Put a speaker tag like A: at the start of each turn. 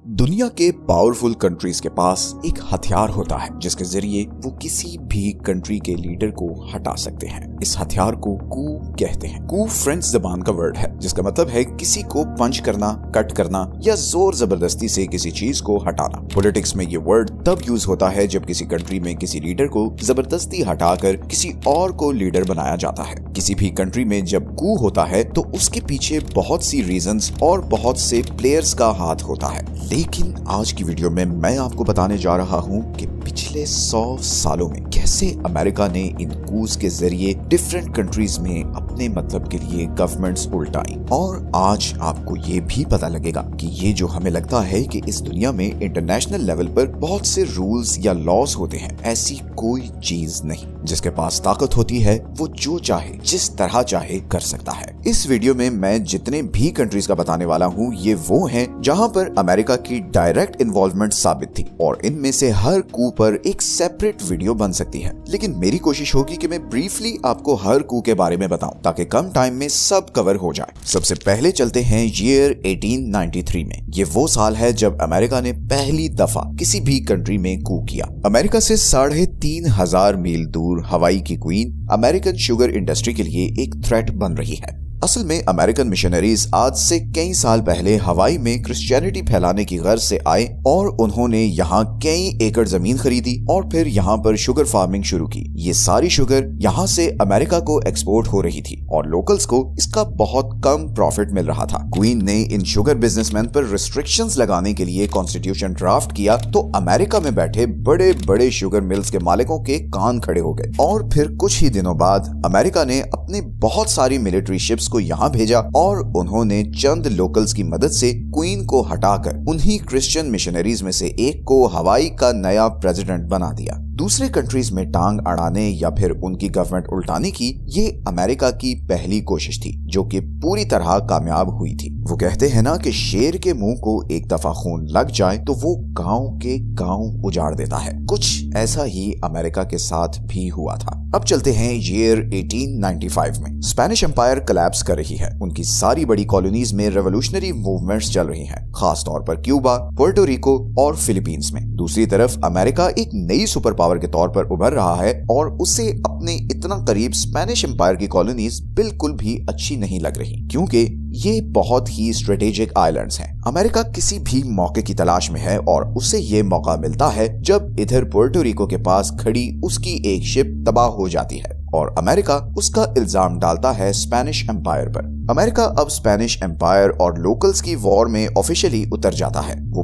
A: दुनिया के powerful countries के पास एक हथियार होता है जिसके जरिए वो किसी भी कंट्री के लीडर को हटा सकते हैं। इस हथियार को कू कहते हैं। कू फ्रेंच जबान का वर्ड है जिसका मतलब है किसी को पंच करना, कट करना या जोर जबरदस्ती से किसी चीज को हटाना। पॉलिटिक्स में ये वर्ड तब यूज होता है जब किसी कंट्री में किसी लीडर को जबरदस्ती हटाकर किसी और को लीडर बनाया जाता है। किसी भी कंट्री में जब कू होता है तो उसके पीछे बहुत सी रीजंस और बहुत से प्लेयर्स का हाथ होता है। लेकिन आज की वीडियो में मैं आपको बताने जा रहा हूं कि पिछले 100 सालों में कैसे अमेरिका ने इन कूज के जरिए डिफरेंट कंट्रीज में अपने मतलब के लिए गवर्नमेंट्स उल्टाई। और आज आपको ये भी पता लगेगा कि ये जो हमें लगता है कि इस दुनिया में इंटरनेशनल लेवल पर बहुत से रूल्स या लॉज होते हैं, ऐसी कोई चीज नहीं। जिसके पास ताकत होती है वो जो चाहे जिस तरह चाहे कर सकता है। इस वीडियो में मैं जितने भी कंट्रीज का बताने वाला हूँ ये वो हैं जहाँ पर अमेरिका की डायरेक्ट इन्वॉल्वमेंट साबित थी, और इनमें से हर कू पर एक सेपरेट वीडियो बन सकती है। लेकिन मेरी कोशिश होगी कि मैं ब्रीफली आपको हर कू के बारे में बताऊं ताकि कम टाइम में सब कवर हो जाए। सबसे पहले चलते हैं ईयर 1893 में। ये वो साल है जब अमेरिका ने पहली दफा किसी भी कंट्री में कू किया। अमेरिका से 3,500 मील दूर हवाई की क्वीन अमेरिकन शुगर इंडस्ट्री के लिए एक थ्रेट बन रही है। असल में अमेरिकन मिशनरीज आज से कई साल पहले हवाई में क्रिश्चियनिटी फैलाने की गर्ज से आए और उन्होंने यहाँ कई एकड़ जमीन खरीदी और फिर यहाँ पर शुगर फार्मिंग शुरू की। ये सारी शुगर यहाँ से अमेरिका को एक्सपोर्ट हो रही थी और लोकल्स को इसका बहुत कम प्रॉफिट मिल रहा था। क्वीन ने इन शुगर बिजनेसमैन पर रिस्ट्रिक्शंस लगाने के लिए कॉन्स्टिट्यूशन ड्राफ्ट किया तो अमेरिका में बैठे बड़े बड़े शुगर मिल्स के मालिकों के कान खड़े हो गए। और फिर कुछ ही दिनों बाद अमेरिका ने अपने बहुत सारी मिलिट्री शिप्स को यहाँ भेजा और उन्होंने चंद लोकल्स की मदद से क्वीन को हटाकर उन्हीं क्रिश्चियन मिशनरीज में से एक को हवाई का नया प्रेसिडेंट बना दिया। दूसरे कंट्रीज में टांग अड़ाने या फिर उनकी गवर्नमेंट उल्टाने की ये अमेरिका की पहली कोशिश थी जो कि पूरी तरह कामयाब हुई थी। वो कहते हैं ना कि शेर के मुंह को एक दफा खून लग जाए तो वो गांव के गांव उजाड़ देता है। कुछ ऐसा ही अमेरिका के साथ भी हुआ था। अब चलते हैं ईयर 1895 में। स्पेनिश एम्पायर कोलैप्स कर रही है। उनकी सारी बड़ी कॉलोनीज में रेवोल्यूशनरी मूवमेंट्स चल रही हैं, खास तौर पर क्यूबा, पुर्टो रिको और फिलीपींस में। दूसरी तरफ अमेरिका एक नई सुपर पावर के तौर पर उभर रहा है और उसे अपने इतना करीब स्पेनिश एम्पायर की कॉलोनीज बिल्कुल भी अच्छी नहीं लग रही, क्योंकि ये बहुत ही स्ट्रेटेजिक आइलैंड्स हैं। अमेरिका किसी भी मौके की तलाश में है और उसे ये मौका मिलता है जब इधर पुर्टो रिको के पास खड़ी उसकी एक शिप तबाह हो जाती है और अमेरिका उसका इल्जाम डालता है स्पेनिश एम्पायर पर। अमेरिका अब स्पेनिश एम्पायर और लोकल्स की वॉर में ऑफिशियली उतर जाता है। वो